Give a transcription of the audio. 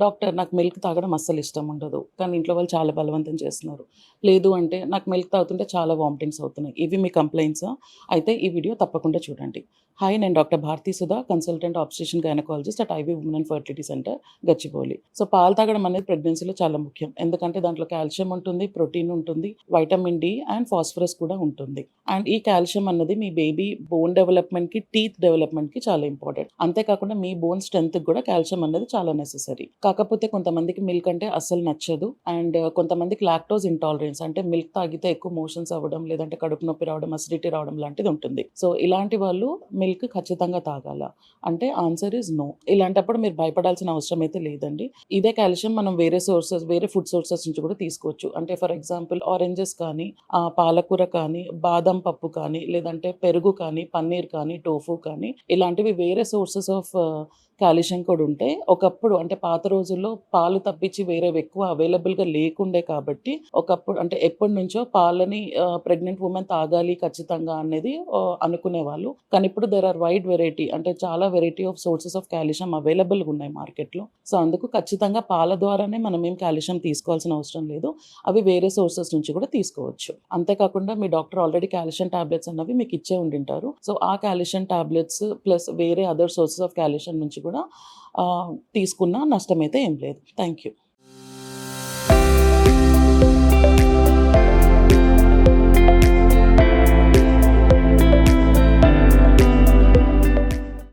Doctor నాకు milk తాగడం అస్సలు ఇష్టం ఉండదు. కానీ ఇంట్లో వాళ్ళు చాలా బలవంతం చేస్తున్నారు. లేదు అంటే నాకు మిల్క్ తాగుతుంటే చాలా వామిటింగ్స్ అవుతున్నాయి. ఇవి మీ కంప్లెయింట్సా? అయితే ఈ వీడియో తప్పకుండా చూడండి. హాయ్, నేను doctor Bharathi Sudha, consultant obstetrician gynaecologist at Ivy women and fertility centre, Gachibowli. So పాలు తాగడం అనేది ప్రెగ్నెన్సీలో చాలా ముఖ్యం. ఎందుకంటే దాంట్లో కాల్షియం ఉంటుంది, ప్రోటీన్ ఉంటుంది, వైటమిన్ డి అండ్ ఫాస్ఫరస్ కూడా ఉంటుంది. అండ్ ఈ కాల్షియం అన్నది మీ బేబీ బోన్ డెవలప్‌మెంట్‌కి, టీత్ డెవలప్‌మెంట్‌కి చాలా ఇంపార్టెంట్. అంతేకాకుండా మీ బోన్ స్ట్రెంగ్త్‌కి కూడా కాల్షియం అనేది చాలా నెసెసరీ. కాకపోతే కొంతమందికి మిల్క్ అంటే అస్సలు నచ్చదు. అండ్ కొంతమందికి లాక్టోజ్ ఇంటాలరెన్స్, అంటే మిల్క్ తాగితే ఎక్కువ మోషన్స్ అవ్వడం, లేదంటే కడుపు నొప్పి రావడం, అసిడిటీ రావడం లాంటిది ఉంటుంది. సో ఇలాంటి వాళ్ళు మిల్క్ ఖచ్చితంగా తాగాలా? అంటే ఆన్సర్ ఈజ్ నో. ఇలాంటప్పుడు మీరు భయపడాల్సిన అవసరం అయితే లేదండి. ఇదే కాల్షియం మనం వేరే ఫుడ్ సోర్సెస్ నుంచి కూడా తీసుకోవచ్చు. అంటే ఫర్ ఎగ్జాంపుల్ ఆరెంజెస్ కానీ, పాలకూర కానీ, బాదం పప్పు కానీ, లేదంటే పెరుగు కానీ, పన్నీర్ కానీ, టోఫు కానీ, ఇలాంటివి వేరే సోర్సెస్ ఆఫ్ కాల్షియం కూడా ఉంటాయి. ఒకప్పుడు అంటే పాత రోజుల్లో పాలు తప్పించి వేరేవి ఎక్కువ అవైలబుల్‌గా లేకుండే కాబట్టి ఒకప్పుడు అంటే ఎప్పటినుంచో పాలని ప్రెగ్నెంట్ వుమెన్ తాగాలి ఖచ్చితంగా అనేది అనుకునేవాళ్ళు. కానీ ఇప్పుడు దేర్ ఆర్ వైడ్ వెరైటీ, అంటే చాలా variety of sources of calcium అవైలబుల్‌గా ఉన్నాయి మార్కెట్‌లో. సో అందుకు ఖచ్చితంగా పాల ద్వారానే మనం ఏం కాల్షియం తీసుకోవాల్సిన అవసరం లేదు. అవి వేరే సోర్సెస్ నుంచి కూడా తీసుకోవచ్చు. అంతేకాకుండా మీ డాక్టర్ ఆల్రెడీ కాల్షియం టాబ్లెట్స్ అన్నవి మీకు ఇచ్చే ఉండింటారు. సో ఆ కాల్షియం టాబ్లెట్స్ ప్లస్ వేరే అదర్ సోర్సెస్ ఆఫ్ కాల్షియం నుంచి కూడా తీసుకున్న నష్టమైతే ఏం లేదు. Thank you.